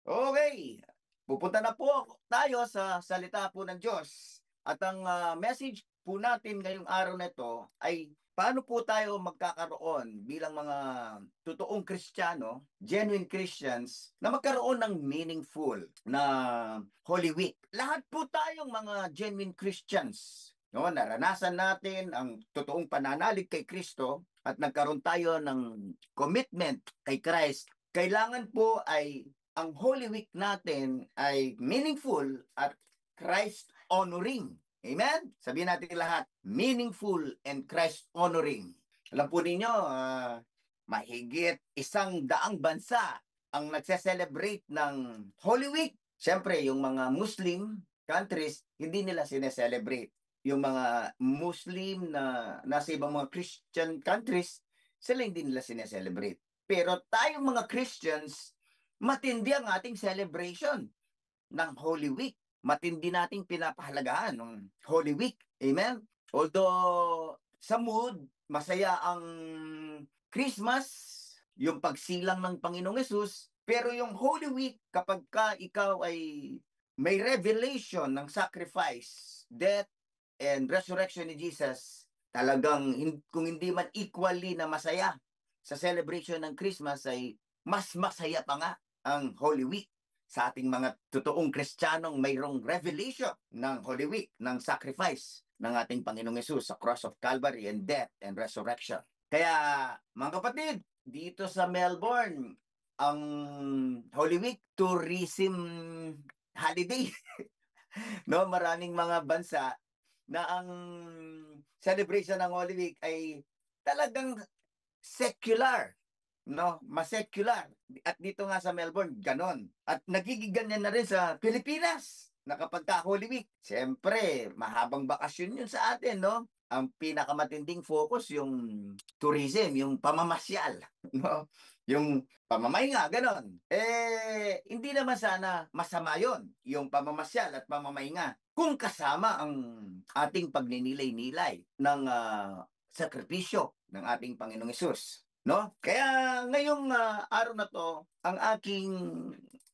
Okay, pupunta na po tayo sa salita po ng Diyos. At ang message po natin ngayong araw na ito ay paano po tayo magkakaroon bilang mga totoong Kristiyano, genuine Christians, na magkaroon ng meaningful na Holy Week. Lahat po tayong mga genuine Christians, no, naranasan natin ang totoong pananalig kay Kristo at nagkaroon tayo ng commitment kay Christ. Kailangan po ay ang Holy Week natin ay meaningful at Christ-honoring. Amen? Sabihin natin lahat, meaningful and Christ-honoring. Alam po ninyo, mahigit 100 bansa ang nagse-celebrate ng Holy Week. Siyempre, yung mga Muslim countries, hindi nila sineselebrate. Yung mga Muslim na nasa ibang mga Christian countries, sila hindi nila sineselebrate. Pero tayong mga Christians, matindi ang ating celebration ng Holy Week. Matindi nating pinapahalagahan ng Holy Week. Amen? Although sa mood, masaya ang Christmas, yung pagsilang ng Panginoong Yesus, pero yung Holy Week, kapag ka ikaw ay may revelation ng sacrifice, death, and resurrection ni Jesus, talagang kung hindi man equally na masaya sa celebration ng Christmas, ay mas masaya pa nga ang Holy Week sa ating mga totoong Kristiyanong mayroong revelation ng Holy Week, ng sacrifice ng ating Panginoong Yesus sa cross of Calvary and death and resurrection. Kaya mga kapatid, dito sa Melbourne, ang Holy Week, tourism holiday. No, maraming mga bansa na ang celebration ng Holy Week ay talagang secular, no? Mas secular. At dito nga sa Melbourne, ganon. At nagiging ganyan na rin sa Pilipinas na kapag ka Holy Week. Siyempre, mahabang bakasyon yun sa atin, no? Ang pinakamatinding focus yung tourism, yung pamamasyal, no? Yung pamamahinga, ganon. Hindi naman sana masama yon, yung pamamasyal at pamamahinga, kung kasama ang ating pagninilay-nilay ng sakripisyo ng ating Panginoong Hesus. No? Kaya ngayong araw na to, ang aking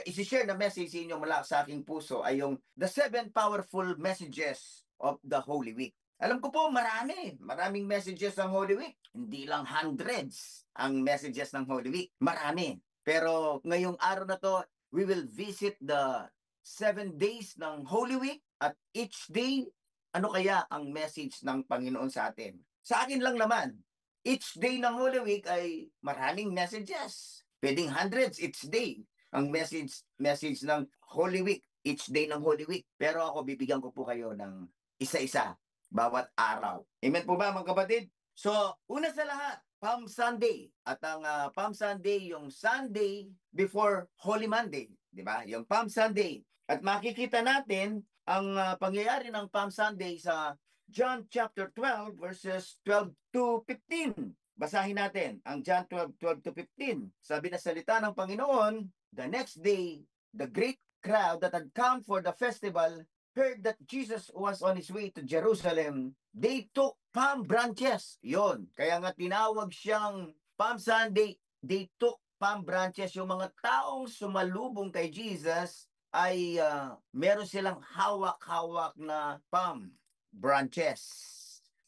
isi-share na message sa inyo mula sa aking puso ay yung The 7 Powerful Messages of the Holy Week. Alam ko po, maraming messages ng Holy Week. Hindi lang hundreds ang messages ng Holy Week. Marami. Pero ngayong araw na to, we will visit the 7 days ng Holy Week at each day, ano kaya ang message ng Panginoon sa atin. Sa akin lang naman, each day ng Holy Week ay maraming messages. Pwedeng hundreds each day ang message ng Holy Week, each day ng Holy Week. Pero ako, bibigyan ko po kayo ng isa-isa bawat araw. Amen po ba mga kapatid? So, una sa lahat, Palm Sunday. At ang Palm Sunday, yung Sunday before Holy Monday. Di ba? Yung Palm Sunday. At makikita natin ang pangyayari ng Palm Sunday sa John chapter 12 verses 12 to 15. Basahin natin ang John 12 to 15. Sabi na salita ng Panginoon, the next day, the great crowd that had come for the festival heard that Jesus was on his way to Jerusalem. They took palm branches. Yon. Kaya nga tinawag siyang Palm Sunday. They took palm branches. Yung mga taong sumalubong kay Jesus ay meron silang hawak-hawak na palm branches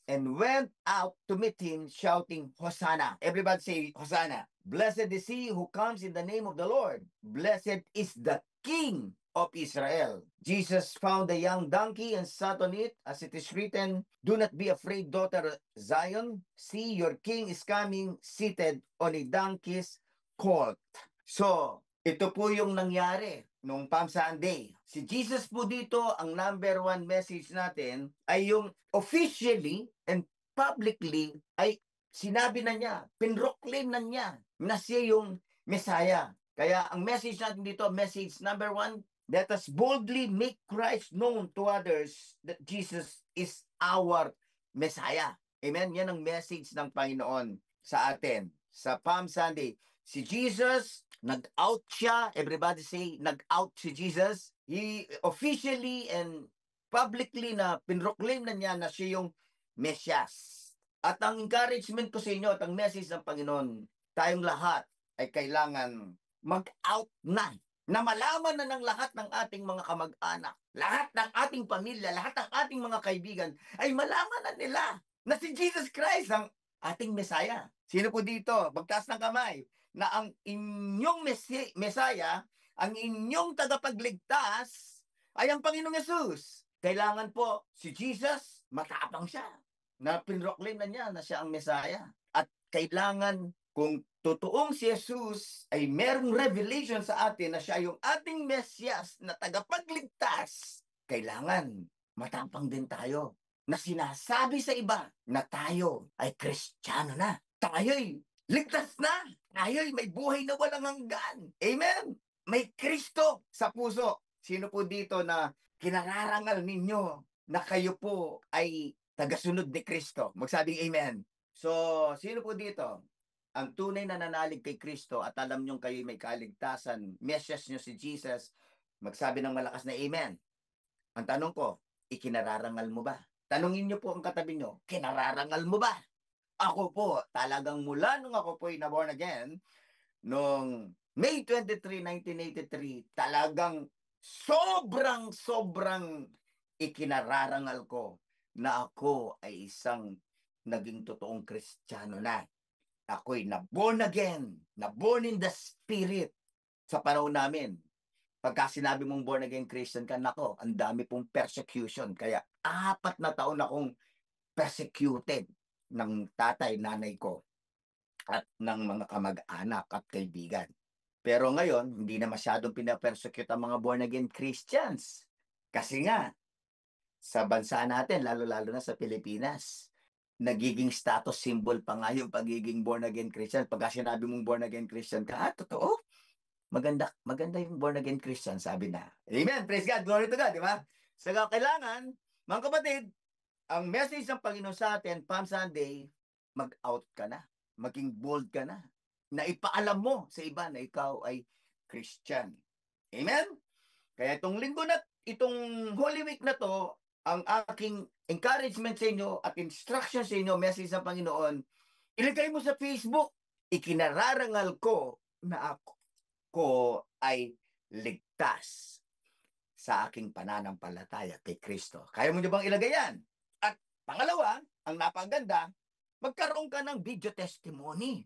and went out to meet him shouting, Hosanna. Everybody say, Hosanna. Blessed is he who comes in the name of the Lord. Blessed is the King of Israel. Jesus found a young donkey and sat on it, as it is written, do not be afraid, daughter Zion. See, your king is coming, seated on a donkey's colt. So, ito po yung nangyari nung Palm Sunday. Si Jesus po dito, ang number 1 message natin ay yung officially and publicly ay sinabi na niya, pinroclaim na niya na siya yung Messiah. Kaya ang message natin dito, message number 1, let us boldly make Christ known to others that Jesus is our Messiah. Amen? Yan ang message ng Panginoon sa atin. Sa Palm Sunday, si Jesus, nag-out siya. Everybody say, nag-out si Jesus. He officially and publicly na pinroclaim na niya na siya yung Mesias. At ang encouragement ko sa inyo at ang message ng Panginoon, tayong lahat ay kailangan mag-out na na malaman na ng lahat ng ating mga kamag-anak, lahat ng ating pamilya, lahat ng ating mga kaibigan, ay malaman na nila na si Jesus Christ ang ating Mesaya. Sino po dito? Magtaas ng kamay na ang inyong Mesaya, ang inyong tagapagligtas, ay ang Panginoong Yesus. Kailangan po si Jesus, matapang siya, na pinroclaim na niya na siya ang Mesaya. At kailangan, kung totoong si Jesus ay merong revelation sa atin na siya yung ating Mesyas na tagapagligtas, kailangan matapang din tayo na sinasabi sa iba na tayo ay Kristiyano na. Tayo'y ligtas na. Tayo'y may buhay na walang hanggan. Amen? May Kristo sa puso. Sino po dito na kinararangal ninyo na kayo po ay tagasunod ni Kristo? Magsabing amen. So, sino po dito ang tunay na nanalig kay Kristo at alam niyong kayo may kaligtasan, Mesyas niyo si Jesus, magsabi ng malakas na amen. Ang tanong ko, ikinararangal mo ba? Tanungin niyo po ang katabi niyo, kinararangal mo ba? Ako po, talagang mula nung ako po ay na-born again, noong May 23, 1983, talagang sobrang ikinararangal ko na ako ay isang naging totoong Kristiyano na. Ako'y na-born again, na-born in the Spirit. Sa panahon namin, pagka sinabi mong born again Christian ka, nako, ang dami pong persecution. Kaya 4 na taon akong persecuted ng tatay, nanay ko, at ng mga kamag-anak at kaibigan. Pero ngayon, hindi na masyadong pinapersecute ang mga born again Christians. Kasi nga, sa bansa natin, lalo-lalo na sa Pilipinas, nagiging status symbol pa nga yung pagiging born again Christian. Pagka sinabi mong born again Christian ka, totoo? Maganda yung born again Christian, sabi na. Amen. Praise God. Glory to God, di ba? So, kailangan, mga kapatid, ang message ng Panginoon sa atin, Palm Sunday, mag-out ka na. Maging bold ka na. Na ipaalam mo sa iba na ikaw ay Christian. Amen? Kaya itong linggo na, itong Holy Week na to, ang aking encouragement sa inyo at instruction sa inyo, message ng Panginoon, ilagay mo sa Facebook, ikinararangal ko na ako ay ligtas sa aking pananampalataya kay Kristo. Kaya mo niyo bang ilagay yan? At pangalawa, ang napaganda, magkaroon ka ng video testimony.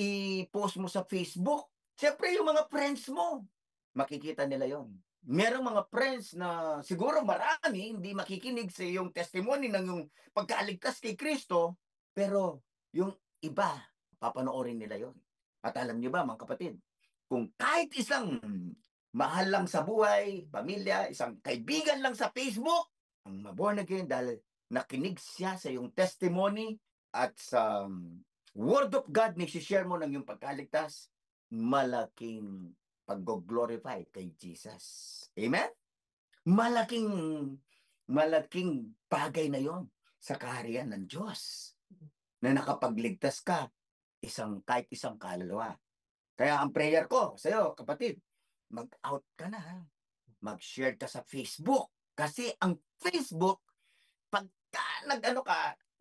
I-post mo sa Facebook. Siyempre, yung mga friends mo, makikita nila yon. Merong mga friends na siguro marami hindi makikinig sa iyong testimony ng yung pagkaligtas kay Kristo, pero yung iba, papanoorin nila yon. At alam niyo ba, mga kapatid, kung kahit isang mahal lang sa buhay, pamilya, isang kaibigan lang sa Facebook, ang maborn again dahil nakinig siya sa iyong testimony at sa Word of God na share mo ng iyong pagkaligtas, malaking pag-glorify kay Jesus. Amen? Malaking bagay na yon sa kaharian ng Diyos na nakapagligtas ka kahit isang kaluluwa. Kaya ang prayer ko sa iyo, kapatid, mag-out ka na. Mag-share ka sa Facebook. Kasi ang Facebook, pagka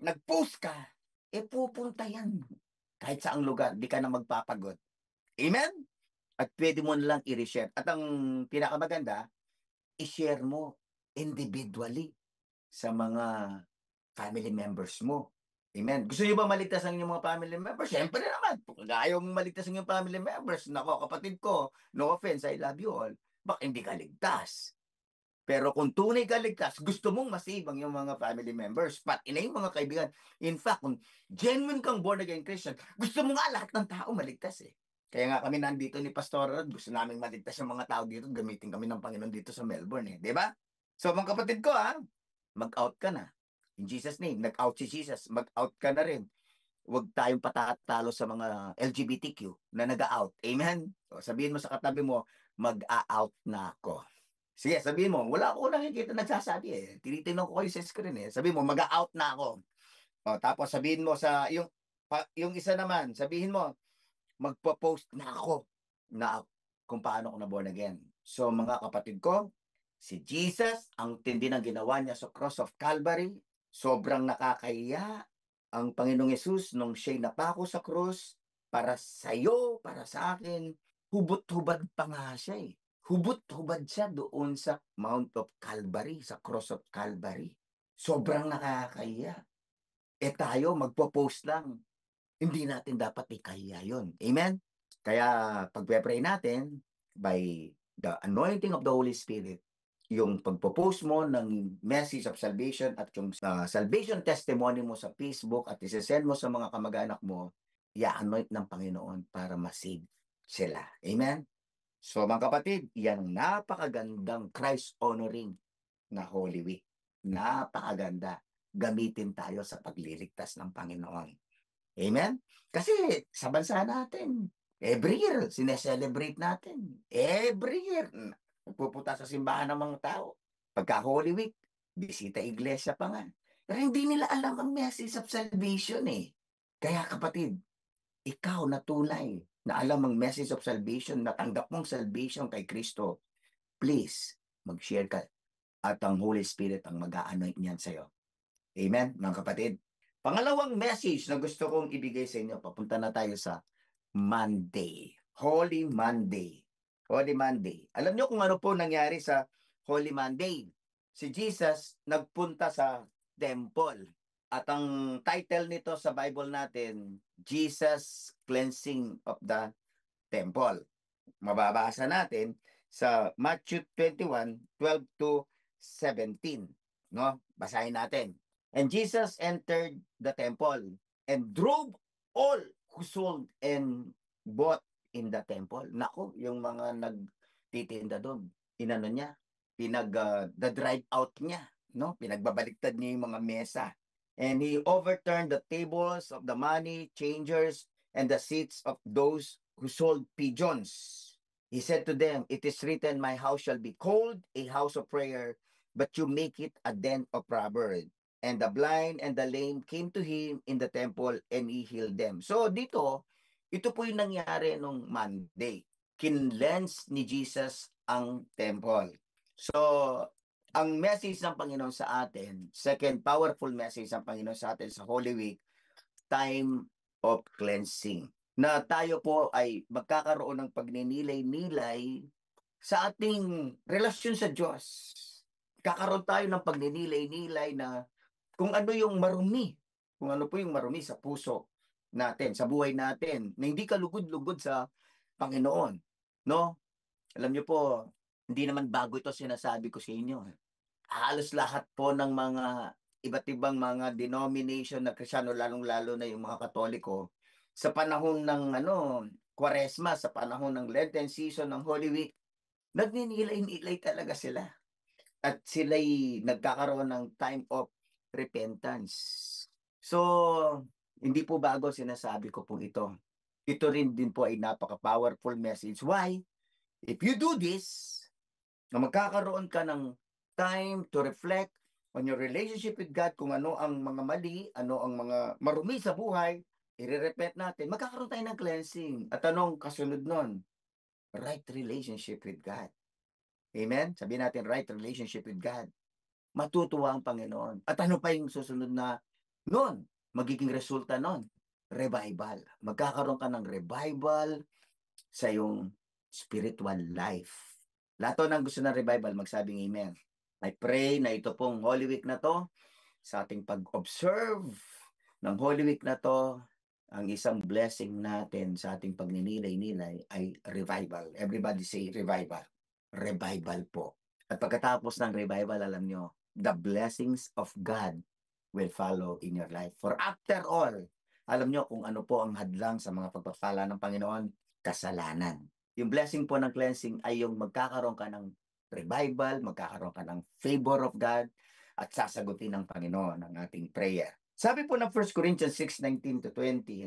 nag-post ka, pupunta yan. Kahit saang lugar, di ka na magpapagod. Amen? At pwede mo lang i-reshare. At ang pinakamaganda, i-share mo individually sa mga family members mo. Amen. Gusto niyo ba maligtas ang inyong mga family members? Siyempre naman. Kung ayaw mong maligtas ang inyong family members, nako, kapatid ko, no offense, I love you all. Baka hindi ka ligtas. Pero kung tunay ka ligtas, gusto mong masave ang iyong mga family members, pati na yung mga kaibigan. In fact, kung genuine kang born again Christian, gusto mo nga lahat ng tao maligtas eh. Kaya nga kami nandito ni Pastor Rod, gusto namin maligtas yung mga tao dito, gamitin kami ng Panginoon dito sa Melbourne eh. Di ba? So mga kapatid ko mag-out ka na. In Jesus name, nag-out si Jesus, mag-out ka na rin. Huwag tayong patatalo sa mga LGBTQ na nag-out. Amen? So, sabihin mo sa katabi mo, mag-a-out na ako. Sige, sabihin mo, wala ako nakikita nagsasabi eh. Tinitingnan ko kayo sa screen eh. Sabihin mo, mag-out na ako. O, tapos sabihin mo yung isa naman, sabihin mo, magpo-post na ako na kung paano ako na born again. So mga kapatid ko, si Jesus, ang tindi ng ginawa niya sa cross of Calvary, sobrang nakakahiya ang Panginoong Yesus nung siya'y napako sa krus para sa iyo, para sa akin, hubot-hubad pa nga siya eh. Hubot-hubad siya doon sa Mount of Calvary, sa Cross of Calvary. Sobrang nakakahiya. Eh tayo, magpo-post lang. Hindi natin dapat ikahiya yun. Amen? Kaya pag-pray natin, by the anointing of the Holy Spirit, yung pagpo-post mo ng message of salvation at yung salvation testimony mo sa Facebook at isesend mo sa mga kamag-anak mo, i-anoint ng Panginoon para masave sila. Amen? So mga kapatid, yan napakagandang Christ-honoring na Holy Week. Napakaganda. Gamitin tayo sa pagliligtas ng Panginoon. Amen? Kasi sa bansa natin, every year, sineselebrate natin. Every year, pupunta sa simbahan ng mga tao. Pagka Holy Week, bisita iglesia pa nga. Pero hindi nila alam ang message of salvation eh. Kaya kapatid, ikaw na tunay na alam ang message of salvation, natanggap mong salvation kay Kristo, please, mag-share ka at ang Holy Spirit ang mag-a-anoint niyan sa'yo. Amen, mga kapatid? Pangalawang message na gusto kong ibigay sa inyo, papunta na tayo sa Monday. Holy Monday. Holy Monday. Alam niyo kung ano po nangyari sa Holy Monday? Si Jesus nagpunta sa temple. At ang title nito sa Bible natin, Jesus Cleansing of the Temple. Mababasa natin sa Matthew 21:12 to 17. No? Basahin natin. And Jesus entered the temple and drove all who sold and bought in the temple. Nako, yung mga nagtitinda doon, inano niya, the drive out niya, no? Pinagbabaliktad niya yung mga mesa. And he overturned the tables of the money changers and the seats of those who sold pigeons. He said to them, "It is written, my house shall be called a house of prayer, but you make it a den of robbers." And the blind and the lame came to him in the temple and he healed them. So dito, ito po yung nangyari nung Monday. Kinlens ni Jesus ang temple. So, ang message ng Panginoon sa atin, second powerful message ng Panginoon sa atin sa Holy Week, time of cleansing. Na tayo po ay magkakaroon ng pagninilay-nilay sa ating relasyon sa Diyos. Kakaroon tayo ng pagninilay-nilay na kung ano yung marumi, kung ano po yung marumi sa puso natin, sa buhay natin, na hindi kalugod-lugod sa Panginoon. No? Alam niyo po, hindi naman bago ito sinasabi ko sa inyo. Halos lahat po ng mga iba't ibang mga denomination na Kristiyano, lalong-lalo na yung mga Katoliko, sa panahon ng Kwaresma, sa panahon ng Lenten season ng Holy Week, nagninilay-nilay talaga sila. At sila'y nagkakaroon ng time of repentance. So, hindi po bago sinasabi ko po ito. Ito rin din po ay napaka-powerful message. Why? If you do this, na magkakaroon ka ng time to reflect on your relationship with God, kung ano ang mga mali, ano ang mga marumi sa buhay, i-repent natin, magkakaroon tayo ng cleansing. At anong kasunod nun? Right relationship with God. Amen? Sabihin natin, right relationship with God. Matutuwa ang Panginoon. At ano pa yung susunod na nun? Magiging resulta nun? Revival. Magkakaroon ka ng revival sa iyong spiritual life. Lahat ng gusto ng revival, magsabing amen. I pray na ito pong Holy Week na to, sa ating pag-observe ng Holy Week na to, ang isang blessing natin sa ating pagninilay-nilay ay revival. Everybody say revival. Revival po. At pagkatapos ng revival, alam nyo, the blessings of God will follow in your life. For after all, alam nyo kung ano po ang hadlang sa mga pagpapala ng Panginoon, kasalanan. Yung blessing po ng cleansing ay yung magkakaroon ka ng revival, magkakaroon ka ng favor of God, at sasagutin ng Panginoon ang ating prayer. Sabi po ng 1 Corinthians 6:19 to 20,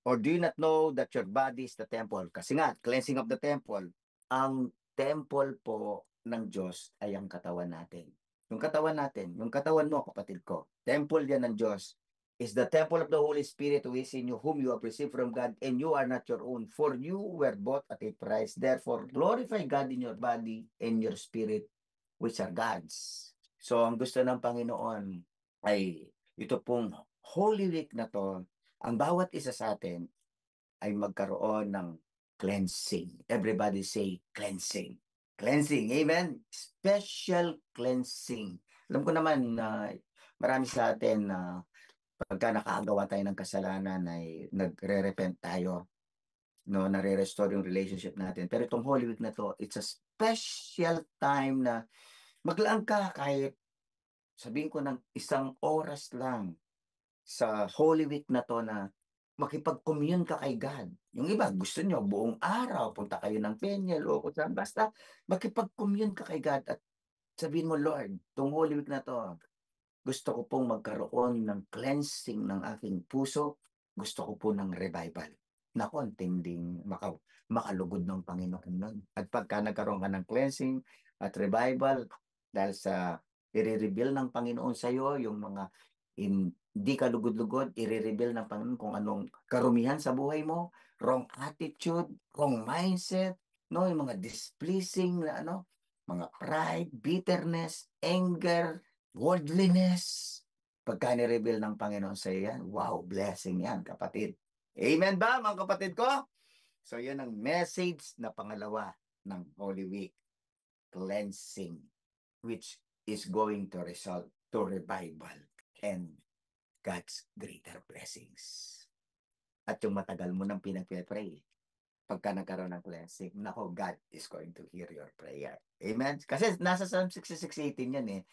or do you not know that your body is the temple? Kasi nga, cleansing of the temple, ang temple po ng Diyos ay ang katawan natin. Yung katawan natin, yung katawan mo, kapatid ko, temple yan ng Diyos, is the temple of the Holy Spirit who is in you, whom you have received from God, and you are not your own, for you were bought at a price. Therefore, glorify God in your body and your spirit, which are God's. So, ang gusto ng Panginoon ay ito pong Holy Week na to, ang bawat isa sa atin ay magkaroon ng cleansing. Everybody say cleansing. Cleansing, amen? Special cleansing. Alam ko naman na marami sa atin na pagka nakagawa tayo ng kasalanan ay nagre-repent tayo, no, nare-restore yung relationship natin. Pero itong Holy Week na to, it's a special time na maglaan ka kahit sabihin ko ng 1 oras lang sa Holy Week na to na makipag-commune ka kay God. Yung iba, gusto nyo buong araw, punta kayo ng Peña o kung saan. Basta makipag-commune ka kay God at sabihin mo, Lord, itong Holy Week na to, gusto ko pong magkaroon ng cleansing ng aking puso. Gusto ko po ng revival. Naku, tinding makalugod ng Panginoon nun. At pagka nagkaroon ka ng cleansing at revival, dahil sa i-reveal ng Panginoon sa iyo yung mga hindi ka lugod-lugod, i-reveal ng Panginoon kung anong karumihan sa buhay mo, wrong attitude, wrong mindset, no, yung mga displeasing na mga pride, bitterness, anger, worldliness. Pagka ni-reveal ng Panginoon sa iyo yan, wow, blessing yan, kapatid. Amen ba, mga kapatid ko? So, yan ang message na pangalawa ng Holy Week. Cleansing, which is going to result to revival and God's greater blessings. At yung matagal mo nang pinag-pray, pagka nagkaroon ng cleansing, nako, God is going to hear your prayer. Amen? Kasi nasa Psalm 66:18 yan eh.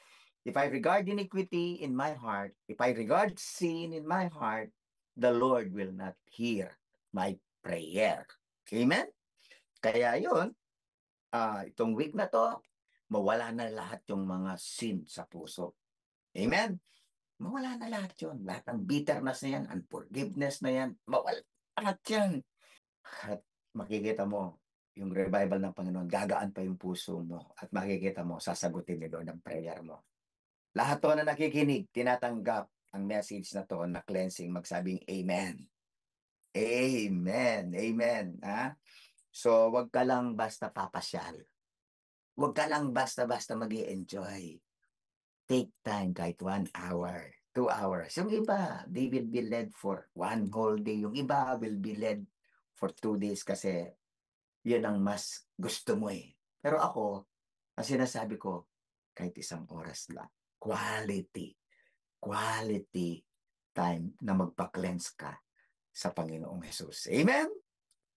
If I regard iniquity in my heart, if I regard sin in my heart, the Lord will not hear my prayer. Amen? Kaya yun, itong week na to, mawala na lahat yung mga sin sa puso. Amen? Mawala na lahat yun. Lahat ng bitterness na yan, unforgiveness na yan, mawala lahat yan. At makikita mo, yung revival ng Panginoon, gagaan pa yung puso mo at makikita mo, sasagutin ni Lord ang prayer mo. Lahat to na nakikinig, tinatanggap ang message na to na cleansing, magsabing Amen. Amen. Amen. Ha? So, wag ka lang basta papasyal. Wag ka lang basta-basta mag-i-enjoy. Take time kahit 1 hour, 2 hours. Yung iba, they will be led for 1 whole day. Yung iba will be led for 2 days kasi yun ang mas gusto mo eh. Pero ako, ang sinasabi ko, kahit 1 oras lang. Quality time na magpa-cleanse ka sa Panginoong Jesus. Amen?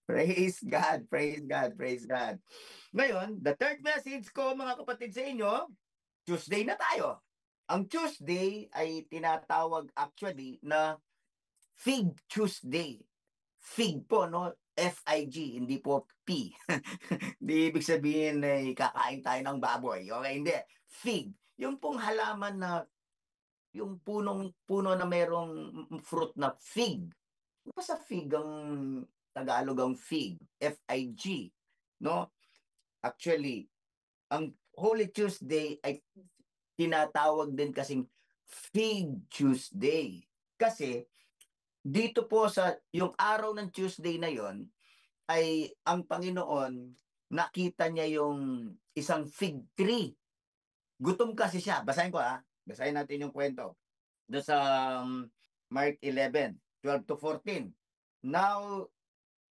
Praise God, praise God, praise God. Ngayon, the third message ko mga kapatid sa inyo, Tuesday na tayo. Ang Tuesday ay tinatawag actually na Fig Tuesday. Fig po, no? F-I-G, hindi po P. Hindi ibig sabihin na kakain tayo ng baboy. Okay, hindi. Fig. Yung pong halaman na yung puno na merong fruit na fig. Ano pa sa fig ang Tagalog ang fig? F-I-G. No? Actually, ang Holy Tuesday ay tinatawag din kasing Fig Tuesday. Kasi dito po sa yung araw ng Tuesday na yon ay ang Panginoon nakita niya yung isang fig tree. Gutom kasi siya. Basahin ko Basahin natin yung kwento. Doon sa Mark 11:12-14. Now,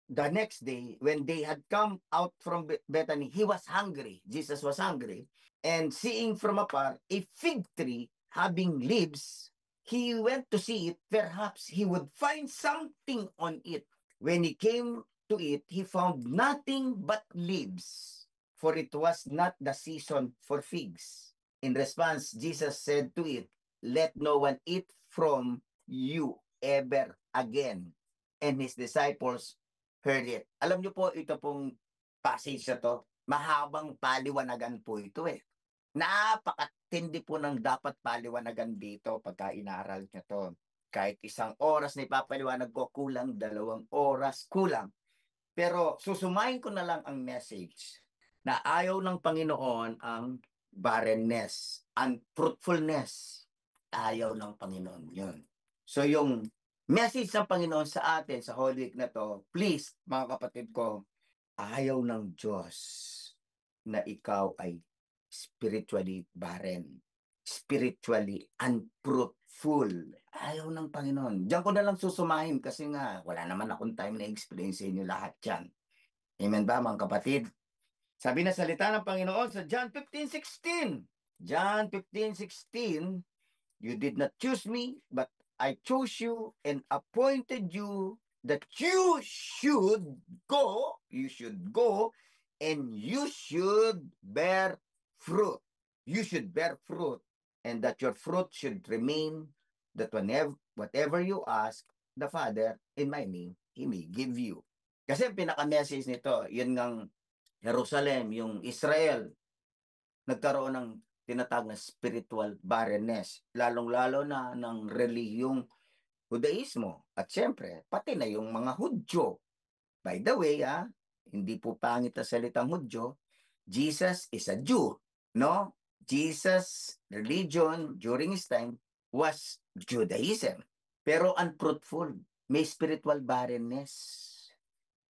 the next day, when they had come out from Bethany, he was hungry. Jesus was hungry. And seeing from afar a fig tree having leaves, he went to see it. Perhaps he would find something on it. When he came to it, he found nothing but leaves, for it was not the season for figs. In response, Jesus said to it, "Let no one eat from you ever again." And his disciples heard it. Alam niyo po, ito pong passage na to, mahabang paliwanagan po ito eh. Napakatindi po ng dapat paliwanagan dito pagka inaral niyo to. Kahit 1 oras na ipapaliwanag ko, kulang 2 oras, kulang. Pero susumayin ko na lang ang message na ayaw ng Panginoon ang barrenness, unfruitfulness. Ayaw ng Panginoon yun. So yung message ng Panginoon sa atin sa Holy Week na to, please mga kapatid ko, ayaw ng Diyos na ikaw ay spiritually barren, spiritually unfruitful. Ayaw ng Panginoon. Diyan ko na lang susumahin kasi nga wala naman akong time na explain sa inyo lahat yan. Amen ba, mga kapatid? Sabi na salita ng Panginoon sa John 15:16. John 15:16, you did not choose me, but I chose you and appointed you that you should go, and you should bear fruit. You should bear fruit, and that your fruit should remain, that whatever you ask the Father in my name, He may give you. Kasi ang pinaka-message nito, yun ngang Jerusalem, yung Israel, nagkaroon ng tinatawag na spiritual barrenness, lalong-lalo na ng relihiyong Judaismo. At syempre, pati na yung mga Hudyo. By the way, hindi po pangit ang salitang Hudyo. Jesus is a Jew, no? Jesus' religion during his time was Judaism. Pero unfruitful. May spiritual barrenness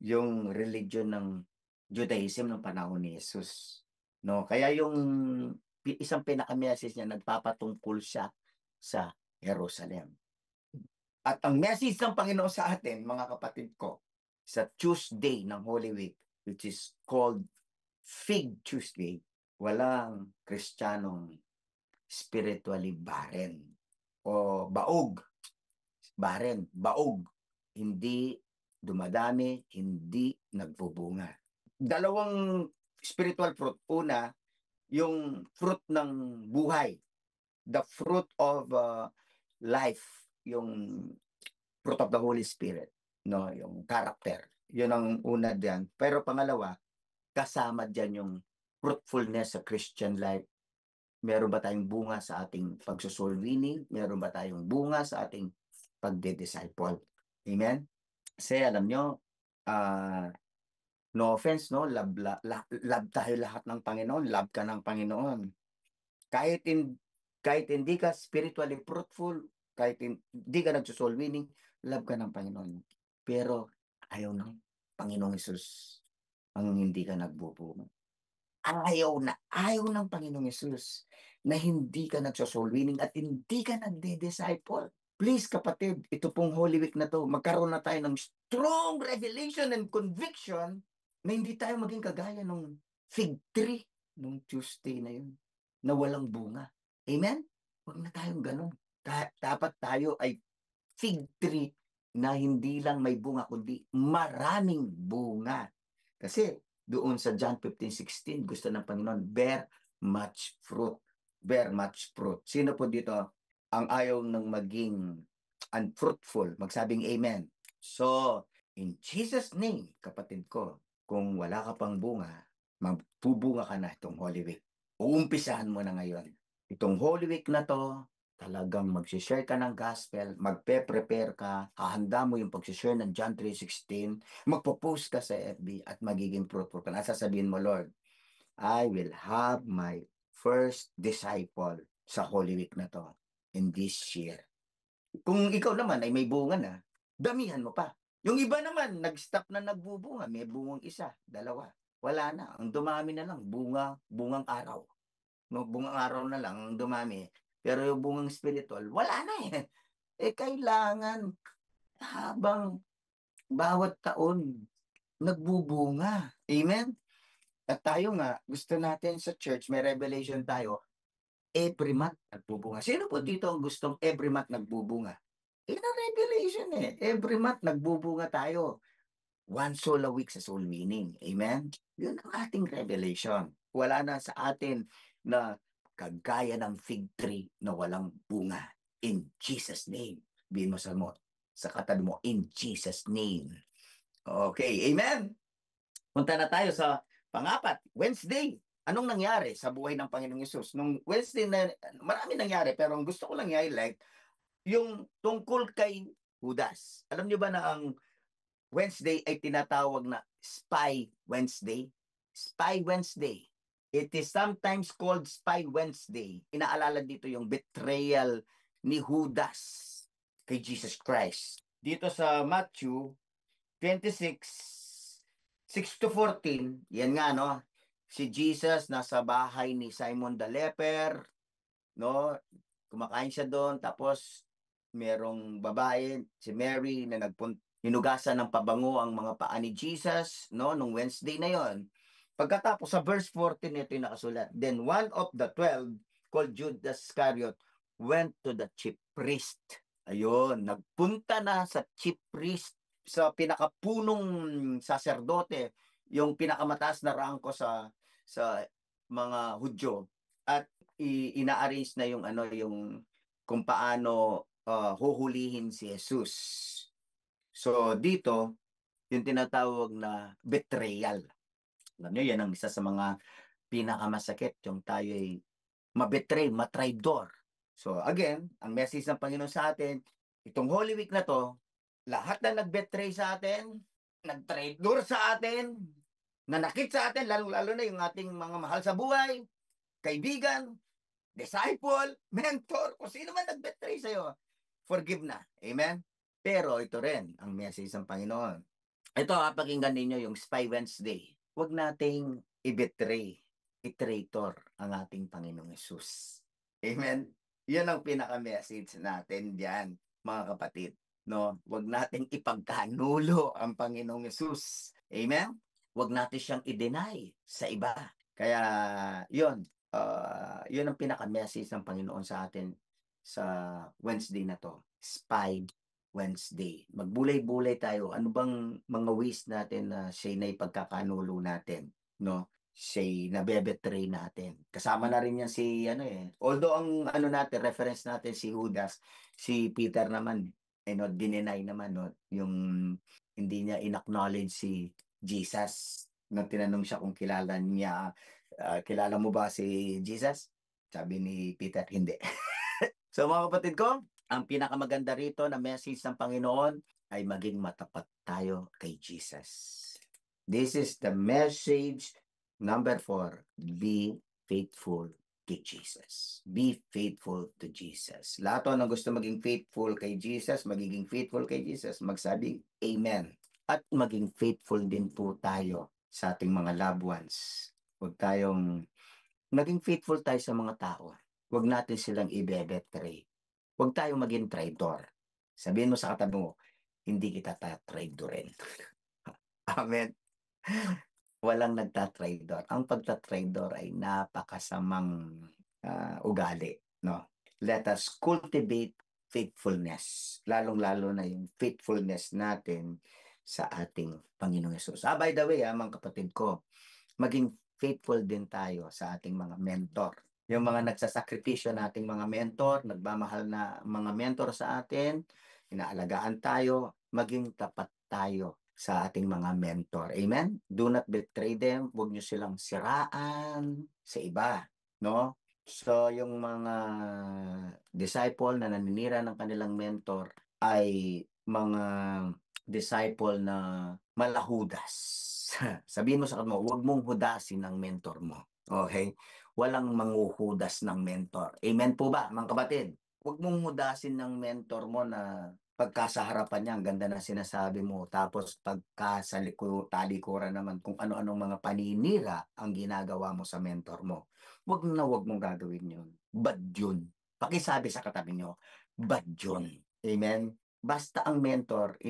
yung religion ng Judaism ng panahon ni Jesus. No, kaya yung isang pinaka-message niya, nagpapatungkol siya sa Jerusalem. At ang message ng Panginoon sa atin, mga kapatid ko, sa Tuesday ng Holy Week, which is called Fig Tuesday, walang Kristiyanong spiritually barren o baog. Barren, baog. Hindi dumadami, hindi nagbubunga. Dalawang spiritual fruit. Una, yung fruit ng buhay. The fruit of life. Yung fruit of the Holy Spirit. No, yung character. Yun ang una diyan. Pero pangalawa, kasama diyan yung fruitfulness sa Christian life. Meron ba tayong bunga sa ating pagsosoul winning? Meron ba tayong bunga sa ating pagde-disciple? Amen? Kasi alam nyo, no offense, no? Love tayo lahat ng Panginoon. Love ka ng Panginoon. Kahit hindi ka spiritually fruitful, kahit hindi ka nagsosoul winning, love ka ng Panginoon. Pero ayaw ng Panginoong Hesus ang hindi ka nagbubunga. Ayaw ng Panginoong Hesus na hindi ka nagsosoul winning at hindi ka nagde-disciple. Please kapatid, ito pong Holy Week na to, magkaroon na tayo ng strong revelation and conviction na hindi tayo maging kagaya ng fig tree nung Tuesday na yun, na walang bunga. Amen? Huwag na tayong ganun. Dapat tayo ay fig tree na hindi lang may bunga, kundi maraming bunga. Kasi doon sa John 15:16, gusto ng Panginoon, bear much fruit. Bear much fruit. Sino po dito ang ayaw ng maging unfruitful? Magsabing amen. So, in Jesus' name, kapatid ko, kung wala ka pang bunga, magbubunga ka na itong Holy Week. Uumpisahan mo na ngayon. Itong Holy Week na to, talagang mag-share ka ng gospel, magpe-prepare ka, hahanda mo yung pag-share ng John 3:16, magpo-post ka sa FB at magiging fruitful ka. Sasabihin mo, Lord, I will have my first disciple sa Holy Week na to in this year. Kung ikaw naman ay may bunga na, damihan mo pa. Yung iba naman, nag-stop na nagbubunga, may bungang isa, dalawa. Wala na, ang dumami na lang, bungang araw. No, bungang araw na lang ang dumami. Pero yung bungang spiritual, wala na eh. Kailangan habang bawat taon nagbubunga. Amen? At tayo nga, gusto natin sa church, may revelation tayo, every month nagbubunga. Sino po dito ang gustong every month nagbubunga? Na revelation eh. Every month nagbubunga tayo. One soul a week sa soul winning. Amen? Yun ang ating revelation. Wala na sa atin na kagaya ng fig tree na walang bunga. In Jesus' name. Bihin mo sa katabi mo, in Jesus' name. Okay, amen. Punta na tayo sa pang-apat, Wednesday. Anong nangyari sa buhay ng Panginoong Yesus? Nung Wednesday na, marami nangyari, pero ang gusto ko lang i-highlight, yung tungkol kay Judas. Alam niyo ba na ang Wednesday ay tinatawag na Spy Wednesday? Spy Wednesday. It is sometimes called Spy Wednesday. Inaalala dito yung betrayal ni Judas kay Jesus Christ. Dito sa Matthew 26, 6-14, yan nga, no? Si Jesus nasa bahay ni Simon the Leper, no? Kumakain siya doon, tapos merong babae, si Mary, na hinugasan ng pabango ang mga paa ni Jesus, no, nung Wednesday na yon. Pagkatapos sa verse 14 ito yung nakasulat, then one of the 12 called Judas Iscariot went to the chief priest. Ayun, nagpunta na sa chief priest, sa pinakapunong saserdote, yung pinakamataas na rangko sa mga Hudyo, at ina-arrange na yung ano, yung kung paano huhulihin si Jesus. So dito, yung tinatawag na betrayal. Alam nyo, yan ang isa sa mga pinakamasakit, yung tayo ay mabetray, matraidor. So again, ang message ng Panginoon sa atin, itong Holy Week na to, lahat na nagbetray sa atin, nagtraidor sa atin, nanakit sa atin, lalong-lalo na yung ating mga mahal sa buhay, kaibigan, disciple, mentor, kung sino man nagbetray sa'yo, forgive na. Amen? Pero ito rin ang message ng Panginoon. Ito, pakinggan ninyo yung Spy Wednesday. Huwag nating i-betray, i-traitor ang ating Panginoong Yesus. Amen? Yan ang pinaka-message natin diyan, mga kapatid. No? Huwag nating ipagkanulo ang Panginoong Yesus. Amen? Huwag natin siyang i-deny sa iba. Kaya, yun. Yun ang pinaka-message ng Panginoon sa atin sa Wednesday na to. Spy Wednesday. Magbulay-bulay tayo. Ano bang mga ways natin na siya'y naipagkakanulo natin, no? Siya'y nabebetray natin. Kasama na rin yan si, ano eh. Although ang ano natin, reference natin si Judas, si Peter naman, dininay naman, no? Yung hindi niya in-acknowledge si Jesus. Nung tinanong siya kung kilala niya, kilala mo ba si Jesus? Sabi ni Peter, hindi. So mga kapatid ko, ang pinakamaganda rito na message ng Panginoon ay maging matapat tayo kay Jesus. This is the message number 4. Be faithful to Jesus. Be faithful to Jesus. Lahat na gusto maging faithful kay Jesus, magiging faithful kay Jesus, magsabi, Amen. At maging faithful din po tayo sa ating mga loved ones. Huwag tayong maging faithful tayo sa mga tao. Huwag natin silang i-betray. Huwag tayong maging traitor. Sabihin mo sa katabi mo, hindi kita tatraidorin. Amen. Walang nagtatraidor. Ang pagtatraidor ay napakasamang ugali. No? Let us cultivate faithfulness. Lalong-lalo na yung faithfulness natin sa ating Panginoong Yesus. By the way, mga kapatid ko, maging faithful din tayo sa ating mga mentor. Yung mga nagsasakripisyo nating mga mentor, nagmamahal na mga mentor sa atin, inaalagaan tayo, maging tapat tayo sa ating mga mentor. Amen? Do not betray them. Huwag nyo silang siraan sa iba. No? So, yung mga disciple na naninira ng kanilang mentor ay mga disciple na malahudas. Sabihin mo sa kanila, huwag mong hudasin ang mentor mo. Okay? Walang manghuhudas ng mentor. Amen po ba, mga kapatid? Huwag mong hudasin ng mentor mo na pagka sa harapan niya, ang ganda na sinasabi mo, tapos pagka sa talikuran naman kung ano-anong mga paninira ang ginagawa mo sa mentor mo. Huwag mong gagawin yun. Bad yun. Pakisabi sa katabi nyo, bad yun. Amen? Basta ang mentor,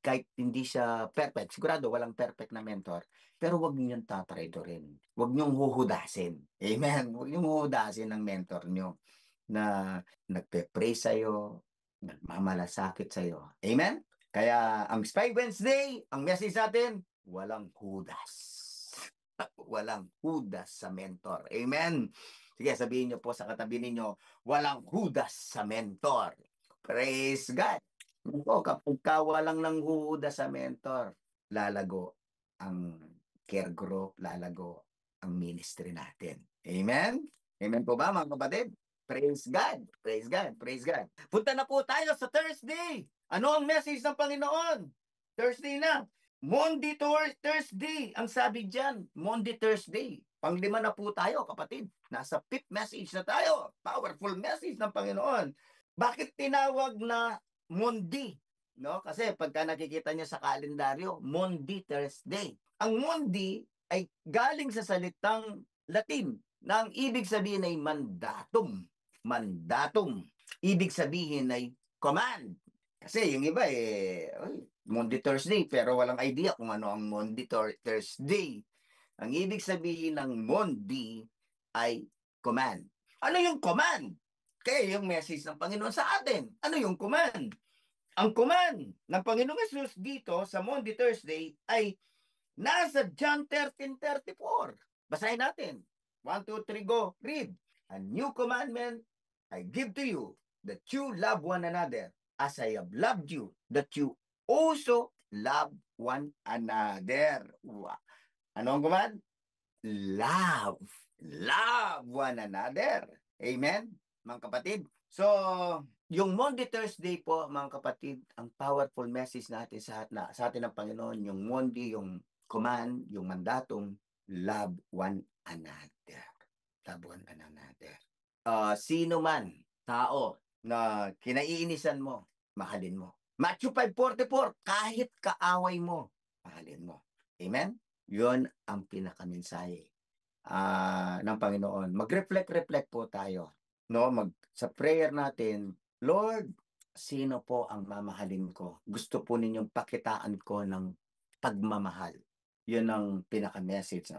kahit hindi siya perfect, sigurado walang perfect na mentor, pero wag niyo yung tatraidorin. Wag niyo huhudasin. Amen? Wag niyo huhudasin ng mentor niyo na nagpe-pray sa'yo, nagmamalasakit sa'yo. Amen? Kaya ang Spy Wednesday, ang message natin, walang hudas. Walang hudas sa mentor. Amen? Sige, sabihin niyo po sa katabi ninyo, walang hudas sa mentor. Praise God. Kapag walang nanghuhuda sa mentor, lalago ang care group, lalago ang ministry natin. Amen? Amen po ba, mga kapatid? Praise God. Praise God. Praise God. Punta na po tayo sa Thursday. Ano ang message ng Panginoon? Thursday na. Monday to Thursday. Ang sabi dyan, Monday, Thursday. Panglima na po tayo, kapatid. Nasa 5th message na tayo. Powerful message ng Panginoon. Bakit tinawag na Monday? No? Kasi pagka nakikita niya sa kalendaryo, Monday, Thursday. Ang Monday ay galing sa salitang Latin na ang ibig sabihin ay mandatum. Mandatum. Ibig sabihin ay command. Kasi yung iba Monday, Thursday, pero walang idea kung ano ang Monday, Thursday. Ang ibig sabihin ng Monday ay command. Ano yung command? Kaya yung message ng Panginoon sa atin. Ano yung command? Ang command ng Panginoong Jesus dito sa Monday, Thursday ay nasa John 13:34. Basahin natin. 1, 2, 3, go. Read. A new commandment I give to you, that you love one another as I have loved you, that you also love one another. Wow. Ano ang command? Love. Love one another. Amen, mga kapatid. So, yung Monday, Thursday po, mga kapatid, ang powerful message natin sa atin ng Panginoon, yung Monday, yung command, yung mandatong, love one another. Love one another. Sino man, tao, na kinaiinisan mo, mahalin mo. Matthew 5:44, kahit kaaway mo, mahalin mo. Amen? Yun ang pinakamensahe ng Panginoon. Mag-reflect po tayo. No? Sa prayer natin, Lord, sino po ang mamahalin ko? Gusto po ninyong pakitaan ko ng pagmamahal. Yun ang pinaka-message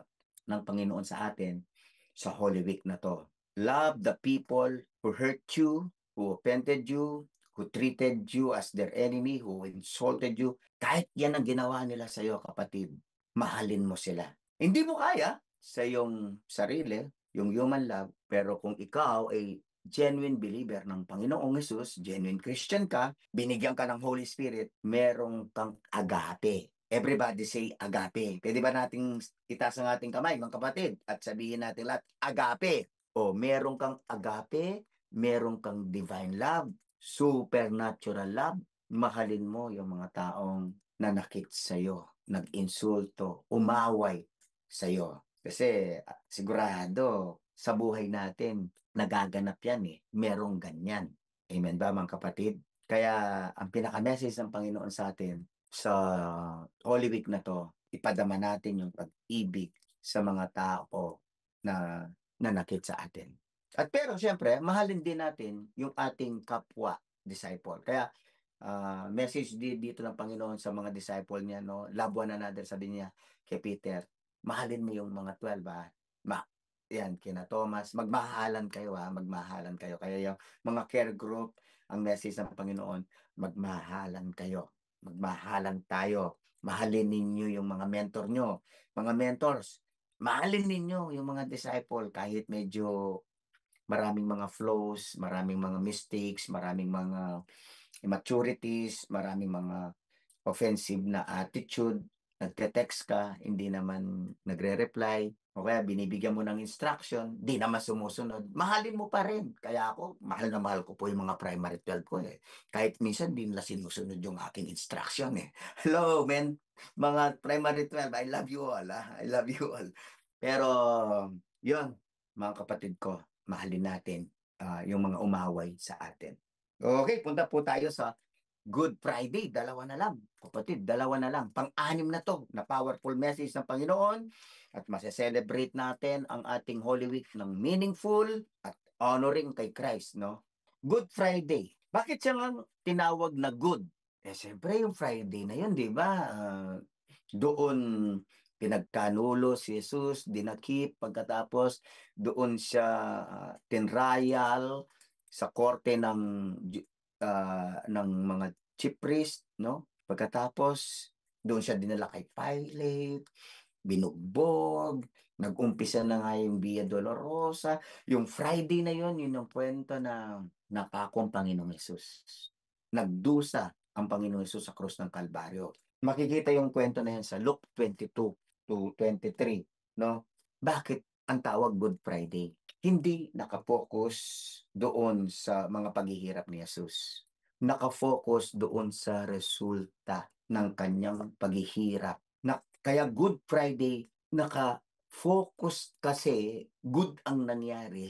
ng Panginoon sa atin sa Holy Week na to. Love the people who hurt you, who offended you, who treated you as their enemy, who insulted you. Kahit yan ang ginawa nila sa iyo, kapatid, mahalin mo sila. Hindi mo kaya sa iyong sarili, yung human love, pero kung ikaw ay genuine believer ng Panginoong Hesus, genuine Christian ka, binigyan ka ng Holy Spirit, merong kang agape. Everybody say agape. Pwede ba nating itaas ang ating kamay, mga kapatid, at sabihin natin lahat, agape. O, meron kang agape, meron kang divine love, supernatural love, mahalin mo yung mga taong nanakit sa'yo, nag-insulto, umaway sa'yo. Kasi sigurado sa buhay natin, nagaganap yan Merong ganyan. Amen ba, mga kapatid? Kaya ang pinaka-message ng Panginoon sa atin sa Holy Week na to, ipadama natin yung pag-ibig sa mga tao na nanakit sa atin. At pero siyempre, mahalin din natin yung ating kapwa disciple. Kaya message dito ng Panginoon sa mga disciple niya, no? Love one another, sabi niya kay Peter. Mahalin mo yung mga 12, yan, kina Thomas, magmahalan kayo, magmahalan kayo. Kaya yung mga care group, ang message ng Panginoon, magmahalan kayo. Magmahalan tayo. Mahalin ninyo yung mga mentor nyo. Mga mentors, mahalin ninyo yung mga disciple kahit medyo maraming mga flaws, maraming mga mistakes, maraming mga immaturities, maraming mga offensive na attitude, nagte-text ka, hindi naman nagre-reply, o kaya binibigyan mo ng instruction, di naman sumusunod, mahalin mo pa rin. Kaya ako, mahal na mahal ko po yung mga primary 12 ko Kahit minsan, di nila sinusunod yung aking instruction Hello, men. Mga primary 12, I love you all. I love you all. Pero, yun, mga kapatid ko, mahalin natin yung mga umaway sa atin. Okay, punta po tayo sa Good Friday. Dalawa na lang. Kapatid, dalawa na lang. Pang-anim na to na powerful message ng Panginoon at masya-celebrate natin ang ating Holy Week ng meaningful at honoring kay Christ, no? Good Friday. Bakit siya nga tinawag na good? Siyempre yung Friday na yun, di ba? Doon pinagkanulo si Jesus, dinakip, pagkatapos doon siya tinrayal sa korte ng mga chief priest, no? Pagkatapos, doon siya dinala kay Pilate, binugbog, nag-umpisa na nga yung Via Dolorosa. Yung Friday na yun yung kwento na napakong Panginoong Hesus. Nagdusa ang Panginoong Hesus sa krus ng Kalbaryo. Makikita yung kwento na yan sa Luke 22 to 23, no? Bakit ang tawag Good Friday? Hindi nakapokus doon sa mga paghihirap ni Jesus. Nakafocus doon sa resulta ng kanyang paghihirap. Kaya Good Friday, naka-focus kasi good ang nangyari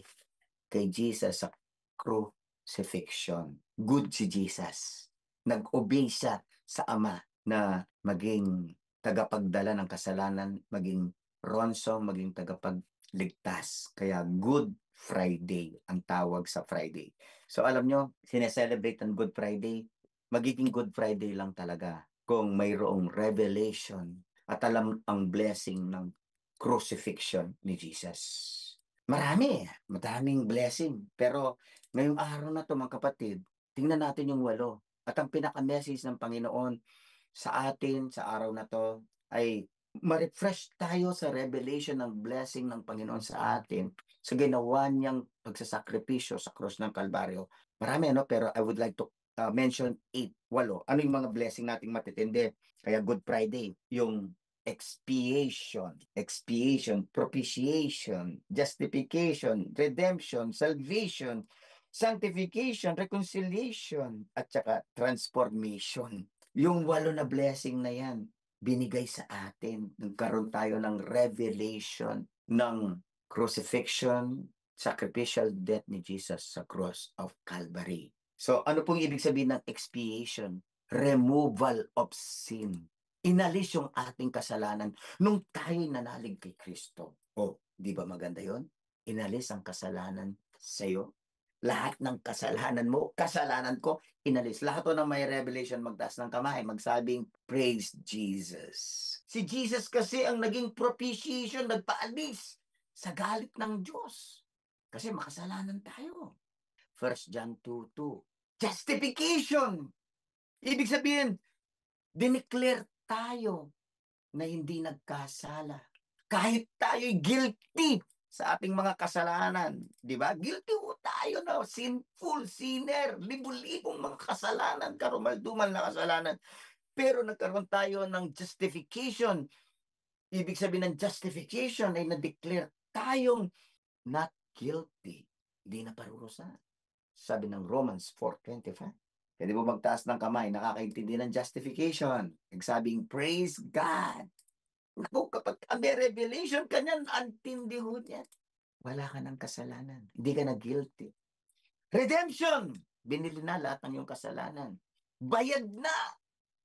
kay Jesus sa crucifixion. Good si Jesus. Nag-obey siya sa Ama na maging tagapagdala ng kasalanan, maging ransom, maging tagapagligtas. Kaya Good Friday ang tawag sa Friday. So alam nyo, sineselebrate ang Good Friday magiging Good Friday lang talaga kung mayroong revelation at alam ang blessing ng crucifixion ni Jesus. Madaming blessing. Pero ngayong araw na to mga kapatid, tingnan natin yung 8. At ang pinaka-message ng Panginoon sa atin sa araw na to ay ma-refresh tayo sa revelation ng blessing ng Panginoon sa atin sa ginawa niyang pagsasakripisyo sa krus ng Kalbaryo. Marami, no? Pero I would like to mention 8. Ano yung mga blessing nating matitindi? Kaya Good Friday, yung expiation, propitiation, justification, redemption, salvation, sanctification, reconciliation, at saka transformation. Yung 8 na blessing na yan, binigay sa atin. Nagkaroon tayo ng revelation ng crucifixion, sacrificial death ni Jesus sa cross of Calvary. So, ano pong ibig sabihin ng expiation? Removal of sin. Inalis yung ating kasalanan nung tayo'y nanalig kay Kristo. Oh, di ba maganda yon? Inalis ang kasalanan sa'yo. Lahat ng kasalanan mo, kasalanan ko, inalis. Lahat o ng may revelation, magtaas ng kamay, magsabing, praise Jesus. Si Jesus kasi ang naging propitiation, nagpaalis sa galit ng Diyos. Kasi makasalanan tayo. 1 John 2:2. Justification. Ibig sabihin, dineclare tayo na hindi nagkasala. Kahit tayo'y guilty sa ating mga kasalanan. Di ba? Guilty ho tayo na sinful, sinner, libu-libong mga kasalanan, karumaldumal na kasalanan. Pero nagkaroon tayo ng justification. Ibig sabihin ng justification ay na-declare tayong not guilty. Hindi na parurusahan. Sabi ng Romans 4:25. Pwede mo magtaas ng kamay, nakakaintindi ng justification. Nagsabing, praise God. Naku, kapag may revelation ka niyan, antindi ho niyan. Wala ka ng kasalanan. Hindi ka na guilty. Redemption! Binili na lahat ng iyong kasalanan. Bayad na!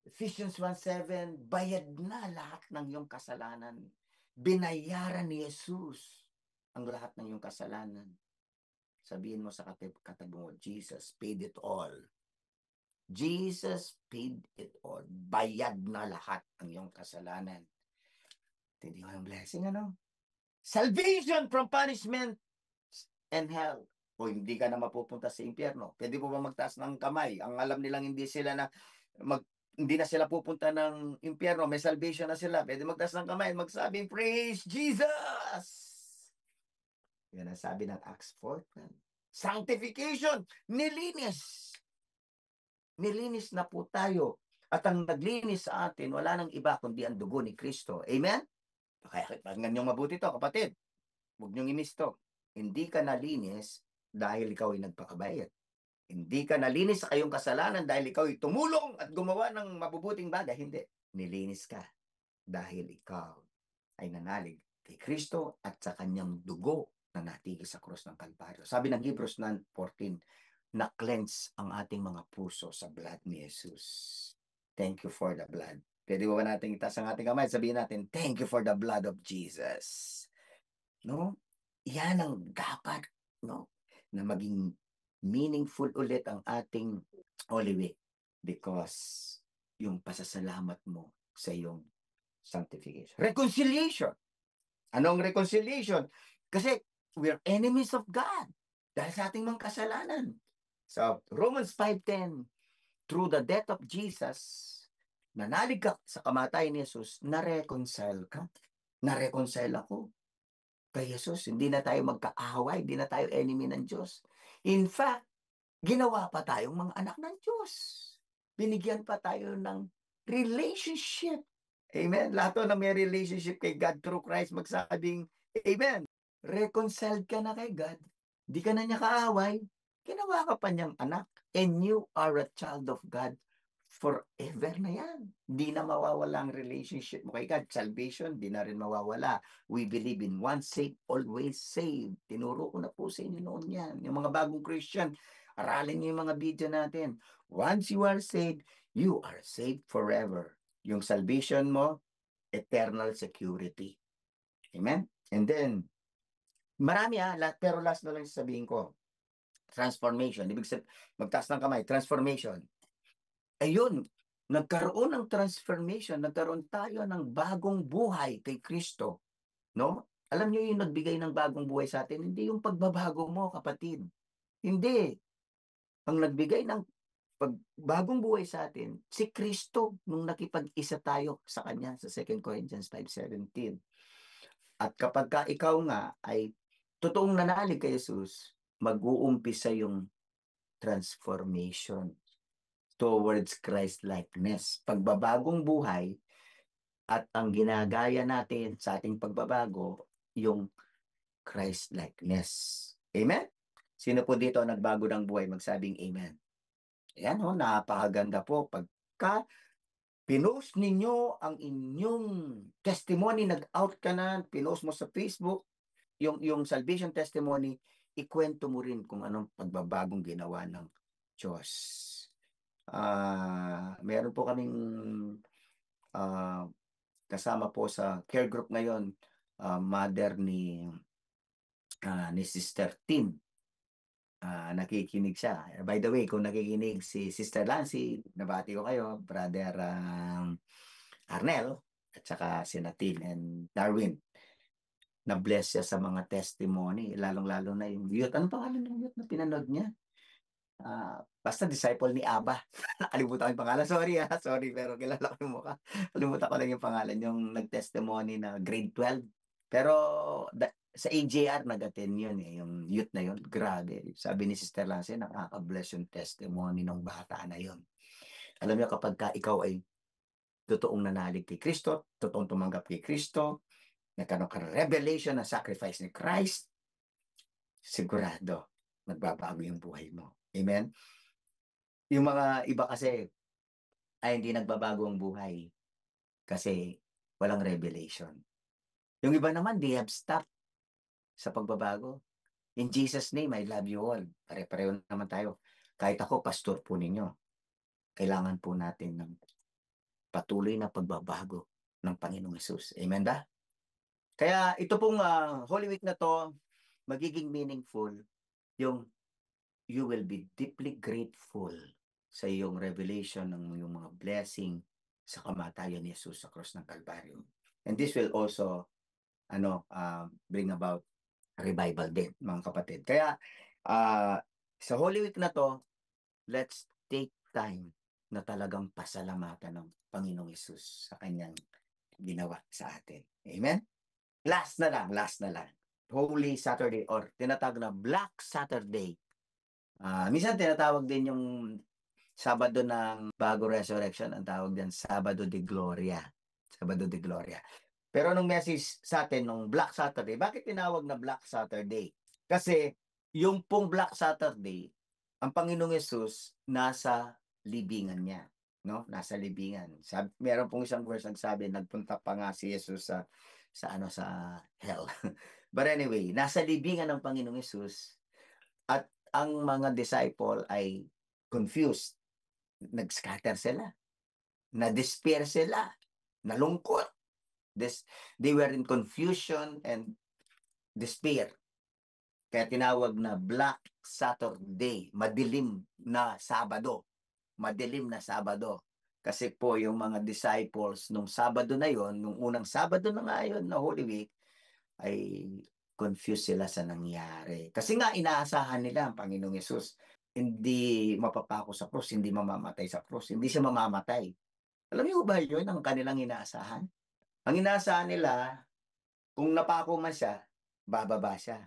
Ephesians 1:7, bayad na lahat ng iyong kasalanan. Binayaran ni Jesus ang lahat ng iyong kasalanan. Sabihin mo sa katabi mo, Jesus paid it all. Jesus paid it all. Bayad na lahat ng iyong kasalanan. Hindi mo yung blessing, ano? Salvation from punishment and hell. O hindi ka na mapupunta sa impyerno. Pwede po ba magtaas ng kamay? Ang alam nilang hindi na sila pupunta ng impyerno. May salvation na sila. Pwede magtaas ng kamay. Magsabing, praise Jesus! Yan ang sabi ng Acts 4:12. Sanctification. Nilinis. Nilinis na po tayo. At ang naglinis sa atin, wala nang iba kundi ang dugo ni Kristo. Amen? Kaya pakinggan nyo mabuti to, kapatid. Huwag niyong i-miss to. Hindi ka nalinis dahil ikaw ay nagpakabayad. Hindi ka nalinis sa kayong kasalanan dahil ikaw ay tumulong at gumawa ng mabubuting bagay. Hindi. Nilinis ka dahil ikaw ay nanalig kay Kristo at sa kanyang dugo na natigil sa krus ng Kalbaryo. Sabi ng Hebrews 9:14, na-cleanse ang ating mga puso sa blood ni Jesus. Thank you for the blood. Pwede ba natin itaas ang ating kamay? Sabihin natin, thank you for the blood of Jesus. No? Yan ang dapat, no? Na maging meaningful ulit ang ating Holy Week because yung pasasalamat mo sa iyong sanctification. Reconciliation. Anong reconciliation? Kasi we're enemies of God dahil sa ating mga kasalanan. So, Romans 5:10, through the death of Jesus, nanalig ka sa kamatayan ni Jesus, na-reconcile ka. Na-reconcile ako kay Jesus. Hindi na tayo magkaaway, hindi na tayo enemy ng Diyos. In fact, ginawa pa tayong mga anak ng Diyos. Binigyan pa tayo ng relationship. Amen. Lahat na may relationship kay God through Christ, magsabing, Amen. Reconciled ka na kay God. Di ka na niya kaaway. Ginawa ka pa niyang anak. And you are a child of God forever na yan. Di na mawawala ang relationship mo kay God. Salvation, di na rin mawawala. We believe in one saved, always saved. Tinuro ko na po sa inyo noon yan. Yung mga bagong Christian, aralin niyo yung mga video natin. Once you are saved, you are saved forever. Yung salvation mo, eternal security. Amen? And then, marami pero last na lang sasabihin ko. Transformation. Ibig sabihin, magtaas ng kamay. Transformation. ayun, nagkaroon ng transformation, nagkaroon tayo ng bagong buhay kay Kristo, no? Alam niyo yung nagbigay ng bagong buhay sa atin, hindi yung pagbabago mo, kapatid. Hindi. Ang nagbigay ng bagong buhay sa atin, si Kristo, nung nakipag-isa tayo sa Kanya sa 2 Corinthians 5:17. At kapag ka ikaw nga ay totoong nanalig kay Jesus, mag-uumpisa yung transformation towards Christ-likeness. Pagbabagong buhay at ang ginagaya natin sa ating pagbabago, yung Christ-likeness. Amen? Sino po dito nagbago ng buhay? Magsabing amen. Ayan ho, napakaganda po. Pagka pinost ninyo ang inyong testimony, nag-out ka na, pinost mo sa Facebook, yung salvation testimony, ikwento mo rin kung anong pagbabagong ginawa ng Diyos. Meron po kaming kasama po sa care group ngayon, mother ni Sister Tin. Nakikinig siya. By the way, kung nakikinig si Sister Lancy, nabati ko kayo, Brother Arnel, at saka si Natin and Darwin. Na-bless siya sa mga testimony, lalong-lalo na yung youth. Anong pangalan ng youth na pinanood niya? Basta disciple ni Abba. Nakalimutan ko yung pangalan. Sorry, pero kilala ko yung mukha. Kalimutan ko lang yung pangalan, yung nag-testimony na grade 12. Pero sa AJR nag-attend yun yung youth na yun. Grabe. Sabi ni Sister Lance, nakaka-bless yung testimony ng bata na yun. Alam niyo, kapag ka ikaw ay totoong nanalig kay Kristo, totoong tumanggap kay Kristo, nagkaroon ka revelation na sacrifice ni Christ, sigurado, magbabago yung buhay mo. Amen? Yung mga iba kasi ay hindi nagbabago ang buhay kasi walang revelation. Yung iba naman, they have stopped sa pagbabago. In Jesus' name, I love you all. Pare-pareho naman tayo. Kahit ako, pastor po ninyo. Kailangan po natin ng patuloy na pagbabago ng Panginoong Hesus. Amen ba? Kaya ito pong Holy Week na to, magiging meaningful yung you will be deeply grateful sa iyong revelation ng yung mga blessing sa kamatayan ni Jesus sa cross ng Kalbaryo. And this will also bring about revival din, mga kapatid. Kaya sa Holy Week na to, let's take time na talagang pasalamatan ng Panginoong Hesus sa kanyang ginawa sa atin. Amen? Last na lang. Holy Saturday or tinatawag na Black Saturday. Minsan tinatawag din yung Sabado ng Bago Resurrection, ang tawag din Sabado de Gloria. Sabado de Gloria. Pero nung message sa atin, nung Black Saturday, bakit tinawag na Black Saturday? Kasi yung pong Black Saturday, ang Panginoong Yesus nasa libingan niya. No? Nasa libingan. Meron pong isang verse nagsabi, nagpunta pa nga si Jesus sa hell. But anyway, nasa libingan ng Panginoong Yesus at ang mga disciple ay confused. Nag-scatter sila. Na-despair sila. Nalungkot. They were in confusion and despair. Kaya tinawag na Black Saturday, madilim na Sabado. Madilim na Sabado. Kasi po yung mga disciples nung Sabado na yon, nung unang Sabado na nga yun na Holy Week, ay confused sila sa nangyari. Kasi nga inaasahan nila ang Panginoong Yesus. Hindi mapapako sa krus, hindi mamamatay sa krus, hindi siya mamamatay. Alam niyo ba yun ang kanilang inaasahan? Ang inaasahan nila, kung napako man siya, bababa siya.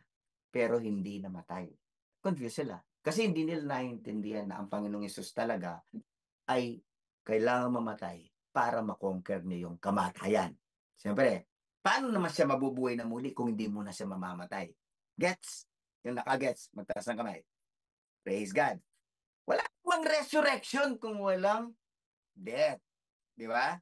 Pero hindi namatay. Confused sila. Kasi hindi nila naiintindihan na ang Panginoong Yesus talaga ay kailangan mamatay para makonquer niya yung kamatayan. Siyempre, paano naman siya mabubuhay na muli kung hindi muna siya mamamatay? Gets? Yung nakagets, magtaas ng kamay. Praise God. Wala namang resurrection kung walang death. Di ba?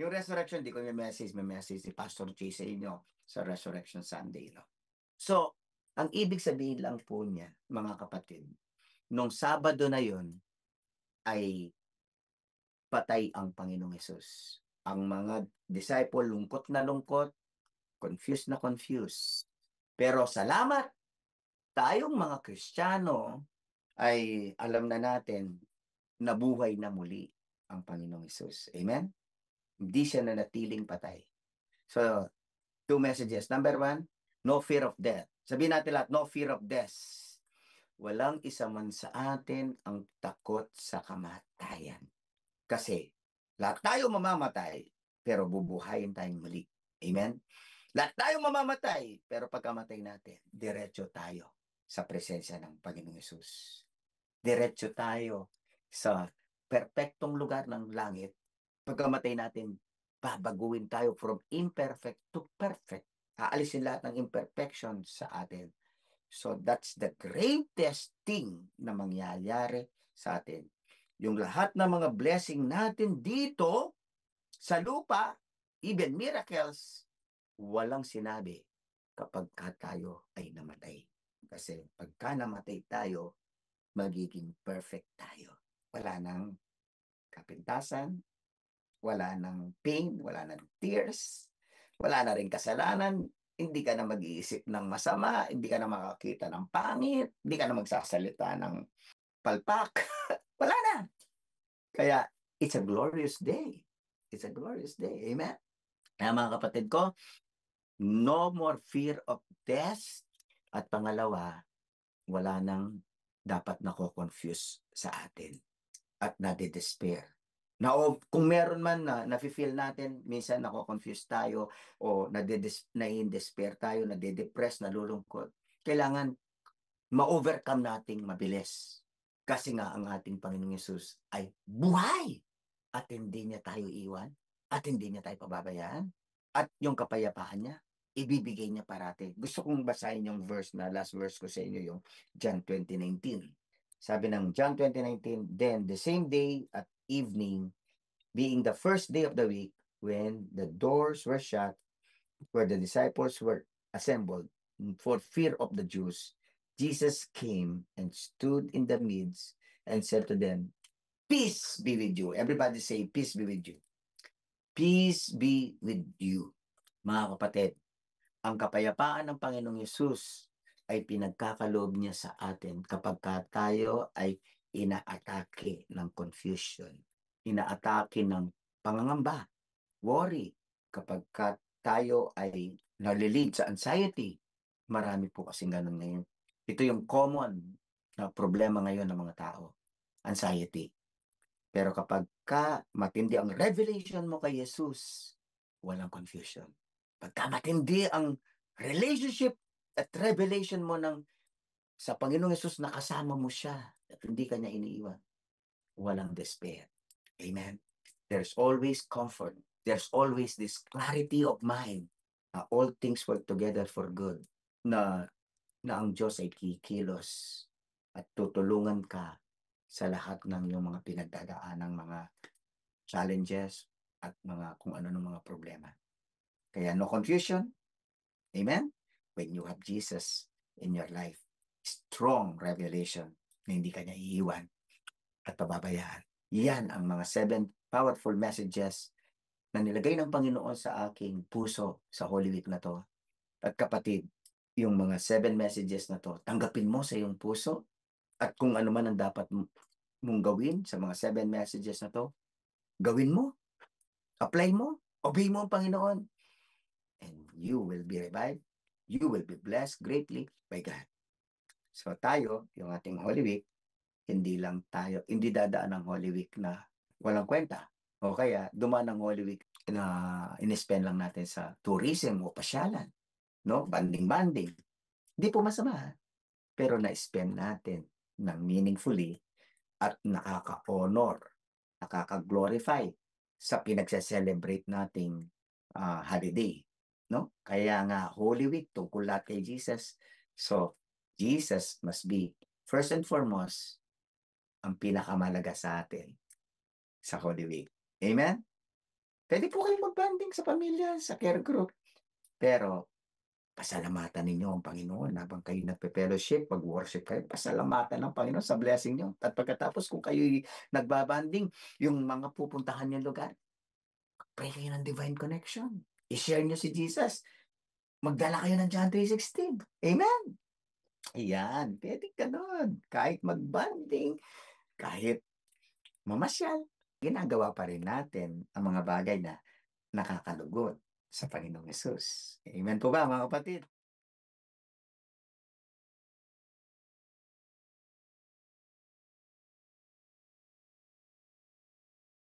Yung resurrection, di ko may message si Pastor J sa inyo sa Resurrection Sunday. No? So, ang ibig sabihin lang po niya, mga kapatid, nung Sabado na yon ay patay ang Panginoong Hesus. Ang mga disciple lungkot na lungkot, confused na confused. Pero salamat, tayong mga Kristiyano ay alam na natin nabuhay na muli ang Panginoong Hesus. Amen? Hindi siya nanatiling patay. So, 2 messages. Number 1, no fear of death. Sabihin natin lahat, no fear of death. Walang isa man sa atin ang takot sa kamatayan. Kasi, lahat tayo mamamatay, pero bubuhayin tayong muli. Amen? Lahat tayo mamamatay, pero pagkamatay natin, diretso tayo sa presensya ng Panginoong Hesus. Diretso tayo sa perpektong lugar ng langit. Pagkamatay natin, babaguhin tayo from imperfect to perfect. Aalisin lahat ng imperfection sa atin. So that's the greatest thing na mangyayari sa atin. Yung lahat ng mga blessing natin dito sa lupa, even miracles, walang sinabi kapag tayo ay namatay. Kasi pagka namatay tayo, magiging perfect tayo. Wala nang kapintasan, wala nang pain, wala nang tears, wala na rin kasalanan, hindi ka na mag-iisip ng masama, hindi ka na makakita ng pangit, hindi ka na magsasalita ng palpak. Wala na. Kaya, it's a glorious day. It's a glorious day. Amen? Kaya mga kapatid ko, no more fear of death. At pangalawa, wala nang dapat nako-confuse sa atin at nade-despair. Na kung meron man na nafe-feel natin, minsan nako-confuse tayo o nai-despair tayo, nade-depress, nalulungkot. Kailangan ma-overcome nating mabilis. Kasi nga ang ating Panginoong Yesus ay buhay at hindi niya tayo iwan at hindi niya tayo pababayaan at yung kapayapaan niya ibibigay niya parati. Gusto kong basahin yung verse na last verse ko sa inyo, yung John 20:19. Sabi ng John 20:19, then the same day at evening, being the first day of the week, when the doors were shut, where the disciples were assembled for fear of the Jews, Jesus came and stood in the midst and said to them, peace be with you. Everybody say, peace be with you. Peace be with you. Mga kapatid, ang kapayapaan ng Panginoong Yesus ay pinagkakaloob niya sa atin kapag tayo ay inaatake ng confusion, inaatake ng pangangamba, worry, kapag tayo ay nalilid sa anxiety. Marami po kasing ganun ngayon. Ito yung common na problema ngayon ng mga tao, anxiety. Pero kapag matindi ang revelation mo kay Jesus, walang confusion. Pagka matindi ang relationship at revelation mo sa Panginoong Jesus na kasama mo siya at hindi ka niya iniiwan, walang despair. Amen? There's always comfort. There's always this clarity of mind na all things work together for good, na ang Diyos ay kikilos at tutulungan ka sa lahat ng iyong mga pinagdadaanang mga challenges at mga kung ano ng mga problema. Kaya no confusion. Amen? When you have Jesus in your life, strong revelation na hindi ka niya iiwan at pababayaan. Yan ang mga 7 powerful messages na nilagay ng Panginoon sa aking puso sa Holy Week na to. At kapatid, yung mga 7 messages na to, tanggapin mo sa iyong puso at kung ano man ang dapat mong gawin sa mga 7 messages na to, gawin mo, apply mo, obey mo ang Panginoon, and you will be revived. You will be blessed greatly by God. So tayo, yung ating Holy Week, hindi dadaan ng Holy Week na walang kwenta. O kaya, dumaan ng Holy Week na in-spend lang natin sa tourism o pasyalan. No? Banding-banding. Hindi po masama. Pero na-spend natin ng meaningfully at nakaka-honor, nakaka-glorify sa pinagse-celebrate nating holiday. No? Kaya nga, Holy Week, tungkol lahat kay Jesus. So, Jesus must be, first and foremost, ang pinakamalaga sa atin sa Holy Week. Amen? Pwede po kayo mag-banding sa pamilya, sa care group. Pero, pasalamatan ninyo ang Panginoon habang kayo nagpe-fellowship, mag-worship kayo, pasalamatan ng Panginoon sa blessing nyo. At pagkatapos, kung kayo nagbabanding, yung mga pupuntahan nyo lugar, pray kayo ng divine connection. I-share nyo si Jesus. Magdala kayo ng John 3:16. Amen? Ayan, pwede ka nun. Kahit mag-banding, kahit mamasyal, ginagawa pa rin natin ang mga bagay na nakakalugod sa Panginoong Hesus. Amen po ba mga kapatid?